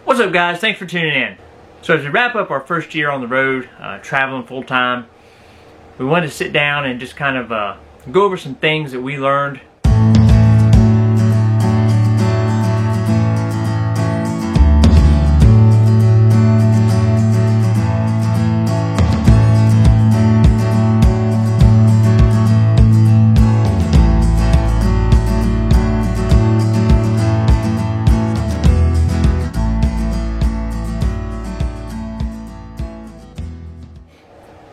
What's up, guys? Thanks for tuning in. So as we wrap up our first year on the road, traveling full time, we wanted to sit down and just kind of go over some things that we learned.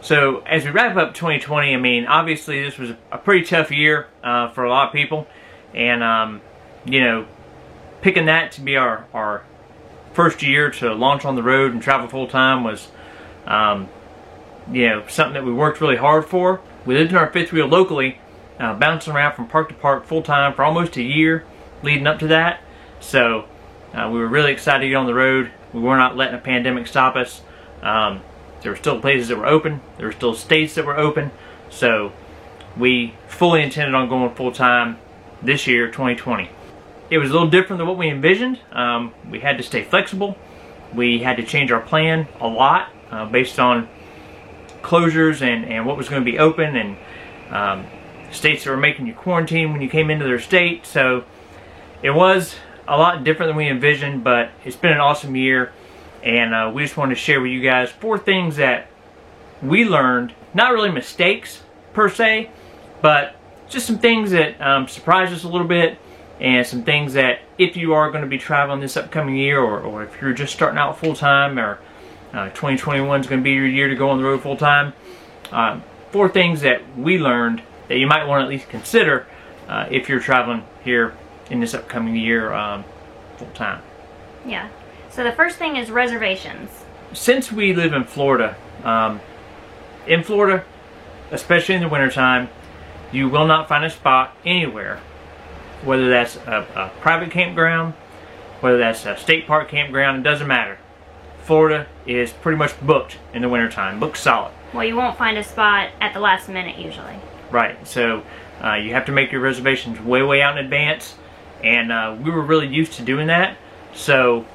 So as we wrap up 2020, I mean, obviously this was a pretty tough year for a lot of people, and you know, picking that to be our first year to launch on the road and travel full time was, you know, something that we worked really hard for. We lived in our fifth wheel locally, bouncing around from park to park full time for almost a year leading up to that. So we were really excited to get on the road. We were not letting a pandemic stop us. There were still places that were open. There were still states that were open. So we fully intended on going full time this year, 2020. It was a little different than what we envisioned. We had to stay flexible. We had to change our plan a lot based on closures and what was going to be open, and states that were making you quarantine when you came into their state. So it was a lot different than we envisioned, but it's been an awesome year. And we just wanted to share with you guys 4 things that we learned. Not really mistakes per se, but just some things that surprised us a little bit, and some things that if you are going to be traveling this upcoming year, or if you're just starting out full time, or 2021 is going to be your year to go on the road full time. 4 things that we learned that you might want to at least consider if you're traveling here in this upcoming year full time. Yeah. So the first thing is reservations. Since we live in Florida, especially in the wintertime, you will not find a spot anywhere, whether that's a private campground, whether that's a state park campground, it doesn't matter. Florida is pretty much booked in the wintertime, booked solid. Well, you won't find a spot at the last minute usually. Right. So you have to make your reservations way out in advance, and we were really used to doing that. So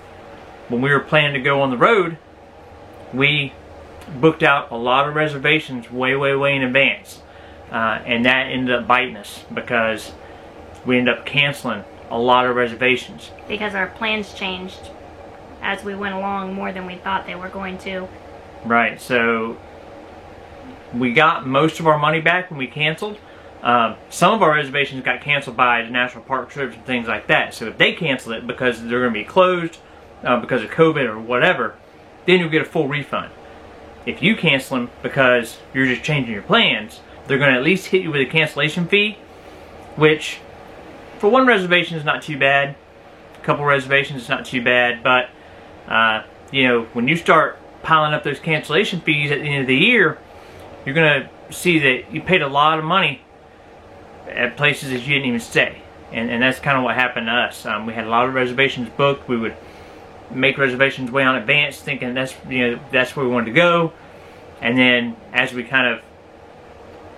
when we were planning to go on the road, we booked out a lot of reservations way in advance, and that ended up biting us because we ended up canceling a lot of reservations because our plans changed as we went along more than we thought they were going to. Right. So we got most of our money back when we canceled. Some of our reservations got canceled by the national park trips and things like that. So if they cancel it because they're going to be closed because of COVID or whatever, then you'll get a full refund. If you cancel them because you're just changing your plans, they're going to at least hit you with a cancellation fee, which for one reservation is not too bad. A couple reservations is not too bad, but you know, when you start piling up those cancellation fees at the end of the year, you're going to see that you paid a lot of money at places that you didn't even stay. And that's kind of what happened to us. We had a lot of reservations booked. We would make reservations way in advance, thinking that's where we wanted to go, and then as we kind of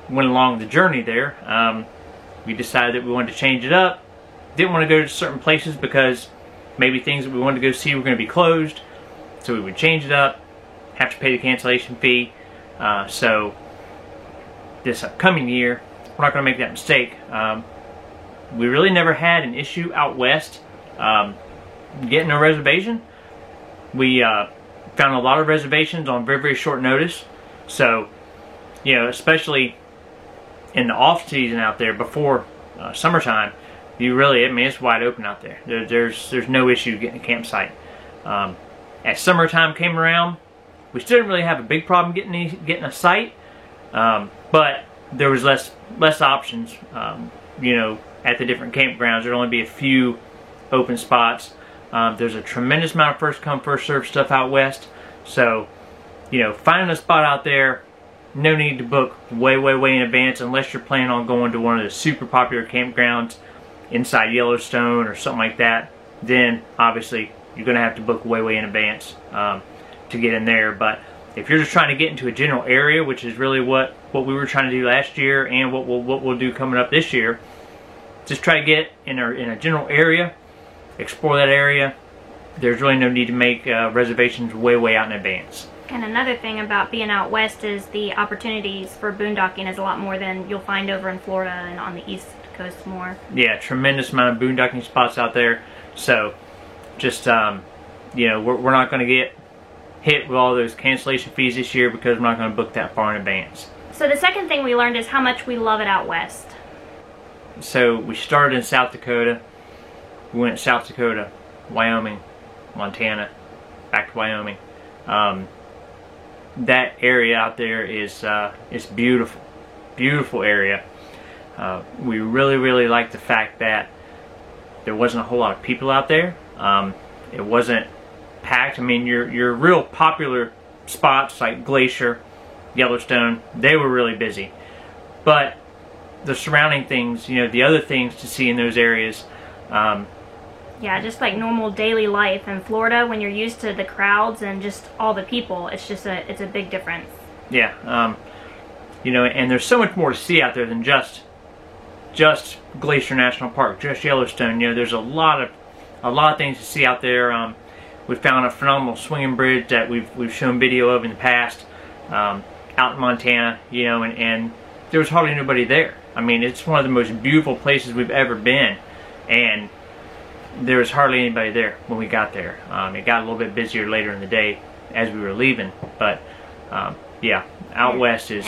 went along the journey there, we decided that we wanted to change it up. Didn't want to go to certain places because maybe things that we wanted to go see were going to be closed, so we would change it up, have to pay the cancellation fee. So this upcoming year, we're not going to make that mistake. We really never had an issue out west getting a reservation. We found a lot of reservations on very short notice. So, you know, especially in the off season out there before summertime, you really, I mean, it's wide open out there. There's no issue getting a campsite. As summertime came around, we still didn't really have a big problem getting a site, but there was less options. You know, at the different campgrounds, there'd only be a few open spots. There's a tremendous amount of first come first served stuff out west, so you know, finding a spot out there, no need to book way in advance unless you're planning on going to one of the super popular campgrounds inside Yellowstone or something like that. Then obviously you're going to have to book way in advance to get in there. But if you're just trying to get into a general area, which is really what we were trying to do last year and what we'll do coming up this year, just try to get in a general area, explore that area, there's really no need to make reservations way out in advance. And another thing about being out west is the opportunities for boondocking is a lot more than you'll find over in Florida and on the East Coast more. Yeah, tremendous amount of boondocking spots out there. So just, you know, we're not going to get hit with all those cancellation fees this year because we're not going to book that far in advance. So the second thing we learned is how much we love it out west. So we started in South Dakota. We went South Dakota, Wyoming, Montana, back to Wyoming. That area out there is beautiful, beautiful area. We really like the fact that there wasn't a whole lot of people out there. It wasn't packed. I mean, your real popular spots like Glacier, Yellowstone, they were really busy. But the surrounding things, you know, the other things to see in those areas. Yeah, just like normal daily life in Florida, when you're used to the crowds and just all the people, it's a big difference. Yeah, you know, and there's so much more to see out there than just Glacier National Park, just Yellowstone. You know, there's a lot of things to see out there. We found a phenomenal swinging bridge that we've shown video of in the past, out in Montana. You know, and there was hardly nobody there. I mean, it's one of the most beautiful places we've ever been, and there was hardly anybody there when we got there. It got a little bit busier later in the day as we were leaving, but yeah, out west is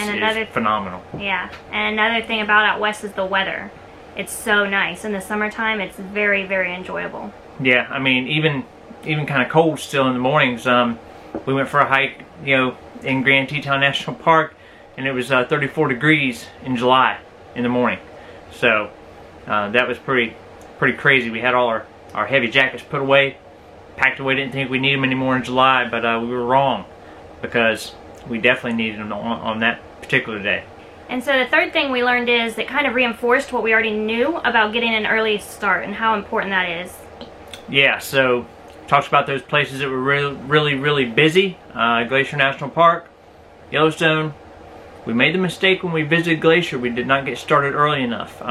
phenomenal. Yeah, and another thing about out west is the weather. It's so nice. In the summertime, it's very enjoyable. Yeah, I mean, even kind of cold still in the mornings. We went for a hike, you know, in Grand Teton National Park, and it was 34 degrees in July in the morning. So that was pretty crazy. We had all our heavy jackets put away, packed away, didn't think we needed them anymore in July, but we were wrong, because we definitely needed them on that particular day. And so the third thing we learned is it kind of reinforced what we already knew about getting an early start and how important that is. Yeah, so talks about those places that were really busy. Glacier National Park, Yellowstone. We made the mistake when we visited Glacier. We did not get started early enough.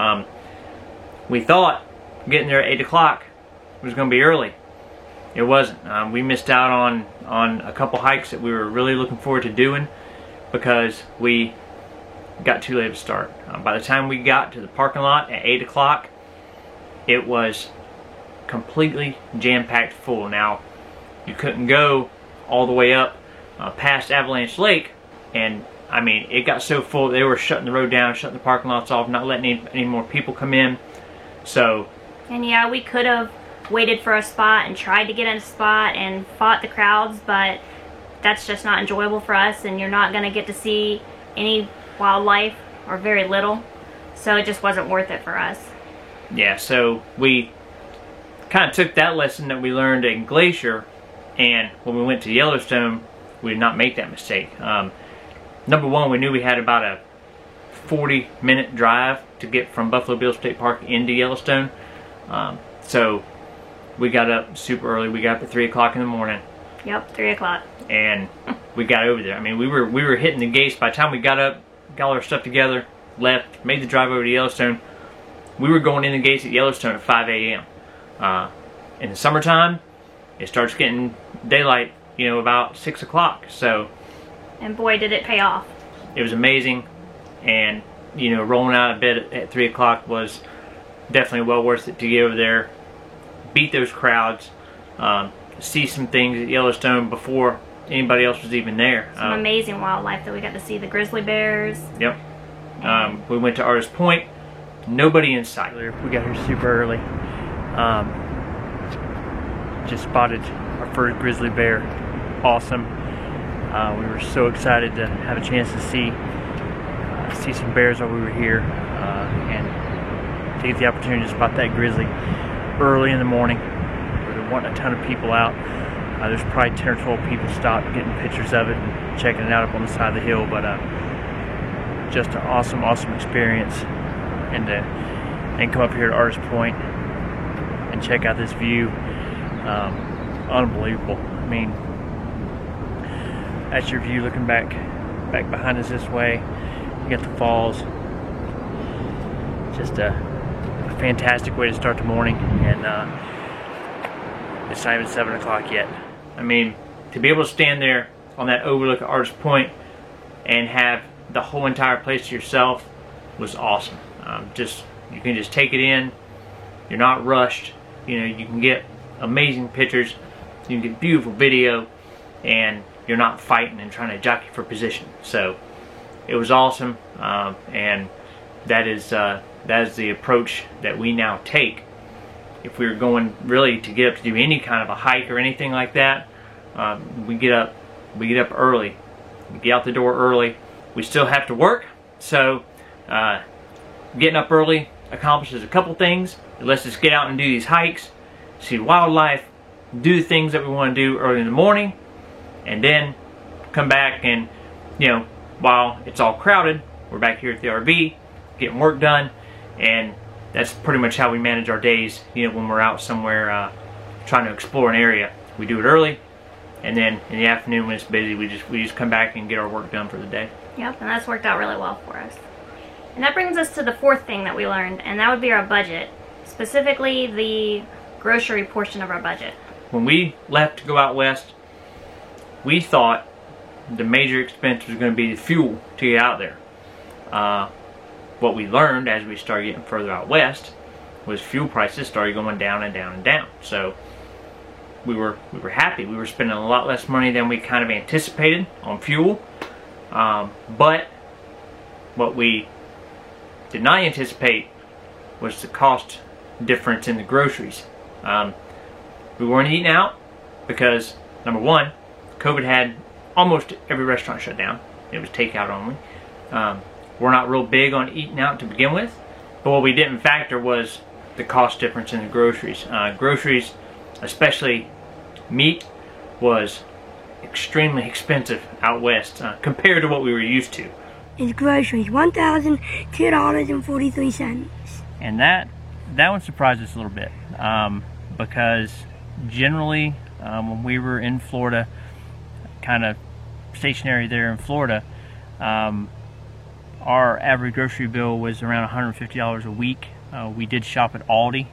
We thought getting there at 8 o'clock was going to be early. It wasn't. We missed out on a couple hikes that we were really looking forward to doing because we got too late to start. By the time we got to the parking lot at 8 o'clock, it was completely jam-packed full. Now, you couldn't go all the way up past Avalanche Lake, and I mean, it got so full they were shutting the road down, shutting the parking lots off, not letting any more people come in. So, and yeah, we could have waited for a spot and tried to get in a spot and fought the crowds, but that's just not enjoyable for us, and you're not going to get to see any wildlife or very little, so it just wasn't worth it for us. Yeah, so we kind of took that lesson that we learned in Glacier, and when we went to Yellowstone, we did not make that mistake. Number one, we knew we had about a 40-minute drive to get from Buffalo Bill State Park into Yellowstone, so we got up super early. We got up at 3 o'clock in the morning. Yep, 3 o'clock. And we got over there. I mean, we were hitting the gates. By the time we got up, got all our stuff together, left, made the drive over to Yellowstone, we were going in the gates at Yellowstone at 5 a.m. In the summertime, it starts getting daylight, you know, about 6 o'clock. So, and boy, did it pay off. It was amazing. And, you know, rolling out of bed at 3 o'clock was definitely well worth it to get over there, beat those crowds, see some things at Yellowstone before anybody else was even there. Some amazing wildlife that we got to see. The grizzly bears. Yep. We went to Artist Point. Nobody in sight. We got here super early. Just spotted our first grizzly bear. Awesome. We were so excited to have a chance to see some bears while we were here, and to get the opportunity to spot that grizzly early in the morning. There weren't a ton of people out. There's probably 10 or 12 people stopped getting pictures of it and checking it out up on the side of the hill, but just an awesome experience. And come up here to Artist Point and check out this view. Unbelievable. I mean, that's your view looking back behind us this way. You got the falls. Just a fantastic way to start the morning, and It's not even 7 o'clock yet. I mean, to be able to stand there on that overlook at Artist Point and have the whole entire place to yourself was awesome. You can just take it in. You're not rushed. You know, you can get amazing pictures. You can get beautiful video, and you're not fighting and trying to jockey for position. So it was awesome, and that is the approach that we now take. If we were going really to get up to do any kind of a hike or anything like that, we get up early. We get out the door early. We still have to work, so getting up early accomplishes a couple things. It lets us get out and do these hikes, see wildlife, do the things that we want to do early in the morning, and then come back and, you know, while it's all crowded, we're back here at the RV getting work done. And that's pretty much how we manage our days, you know, when we're out somewhere trying to explore an area. We do it early, and then in the afternoon when it's busy, we just come back and get our work done for the day. Yep, and that's worked out really well for us. And that brings us to the fourth thing that we learned, and that would be our budget. Specifically, the grocery portion of our budget. When we left to go out west, we thought the major expense was going to be the fuel to get out there. What we learned as we started getting further out west was fuel prices started going down and down and down. So we were happy. We were spending a lot less money than we kind of anticipated on fuel. But what we did not anticipate was the cost difference in the groceries. We weren't eating out because, number one, COVID had almost every restaurant shut down. It was takeout only. We're not real big on eating out to begin with, but what we didn't factor was the cost difference in the groceries. Groceries, especially meat, was extremely expensive out west compared to what we were used to. It's groceries, $1,002.43. And that one surprised us a little bit, because generally when we were in Florida, kind of stationary there in Florida, our average grocery bill was around $150 a week. We did shop at Aldi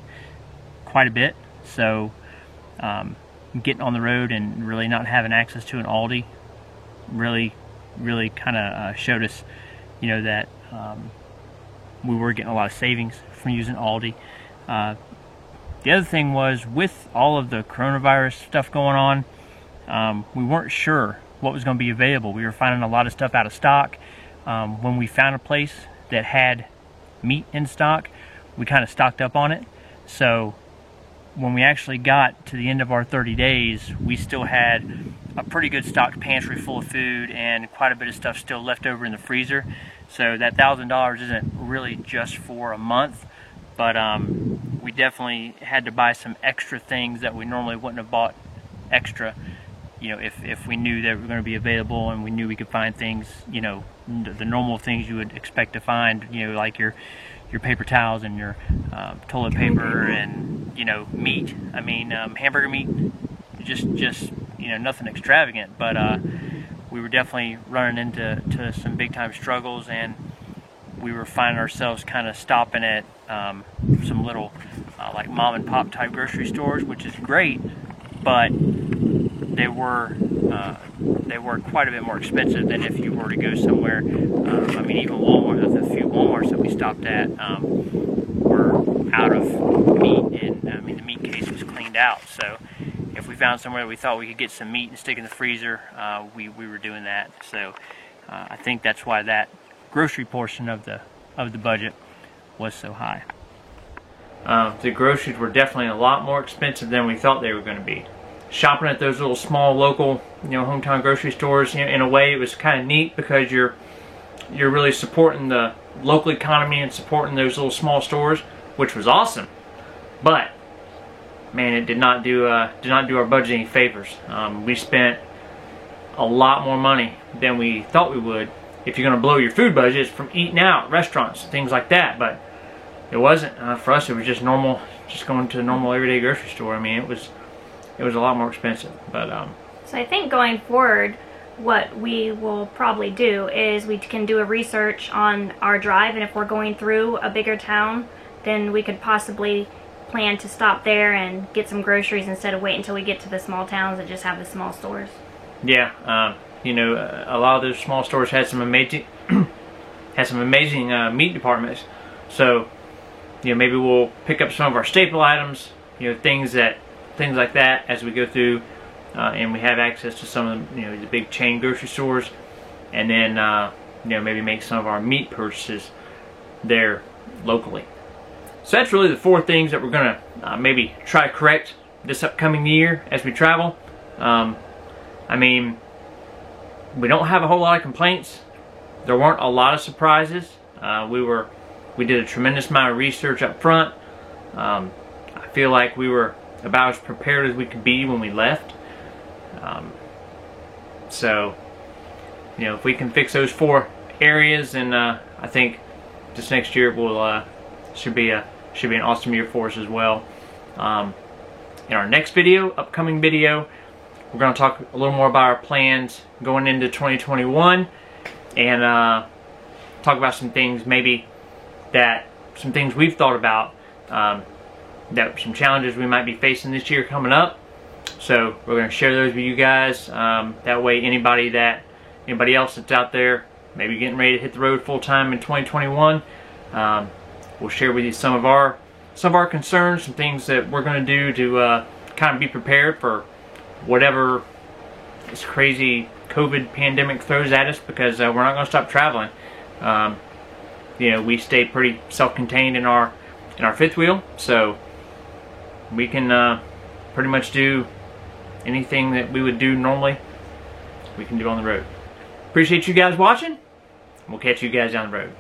quite a bit, so getting on the road and really not having access to an Aldi really kind of showed us, you know, that we were getting a lot of savings from using Aldi. The other thing was, with all of the coronavirus stuff going on, we weren't sure what was going to be available. We were finding a lot of stuff out of stock. When we found a place that had meat in stock, we kind of stocked up on it. So when we actually got to the end of our 30 days, we still had a pretty good stocked pantry full of food and quite a bit of stuff still left over in the freezer. So that $1,000 isn't really just for a month, but we definitely had to buy some extra things that we normally wouldn't have bought extra, you know, if we knew they were going to be available and we knew we could find things, you know, the normal things you would expect to find, you know, like your paper towels and your toilet paper and, you know, meat. I mean, hamburger meat, just you know, nothing extravagant, but we were definitely running into some big time struggles, and we were finding ourselves kind of stopping at some little like mom and pop type grocery stores, which is great, but they were quite a bit more expensive than if you were to go somewhere. I mean, even Walmart, the few Walmarts that we stopped at were out of meat, and I mean, the meat case was cleaned out. So if we found somewhere that we thought we could get some meat and stick in the freezer, we were doing that. So I think that's why that grocery portion of the budget was so high. The groceries were definitely a lot more expensive than we thought they were going to be. Shopping at those little small local, you know, hometown grocery stores, you know, in a way it was kind of neat because you're really supporting the local economy and supporting those little small stores, which was awesome. But man, it did not do our budget any favors. We spent a lot more money than we thought we would. If you're going to blow your food budgets from eating out, restaurants, things like that, but it wasn't. For us, it was just normal, just going to a normal everyday grocery store. I mean, it was a lot more expensive, but So I think going forward, what we will probably do is we can do a research on our drive, and if we're going through a bigger town, then we could possibly plan to stop there and get some groceries instead of wait until we get to the small towns and just have the small stores. Yeah, you know, a lot of those small stores had some amazing, meat departments. So, you know, maybe we'll pick up some of our staple items, you know, things like that as we go through, and we have access to some of the, you know, the big chain grocery stores, and then, you know, maybe make some of our meat purchases there locally. So that's really the 4 things that we're gonna maybe try to correct this upcoming year as we travel. I mean, we don't have a whole lot of complaints. There weren't a lot of surprises. We did a tremendous amount of research up front. I feel like we were about as prepared as we could be when we left. So, you know, if we can fix those 4 areas, then I think this next year will should be an awesome year for us as well. In our next video, upcoming video, we're going to talk a little more about our plans going into 2021, and talk about some things some things we've thought about, some challenges we might be facing this year coming up. So we're going to share those with you guys. That way, anybody else that's out there maybe getting ready to hit the road full time in 2021, we'll share with you some of our concerns, some things that we're going to do to kind of be prepared for whatever this crazy COVID pandemic throws at us, because we're not going to stop traveling. You know, we stay pretty self-contained in our 5th wheel, so we can pretty much do anything that we would do normally, we can do on the road. Appreciate you guys watching. We'll catch you guys down the road.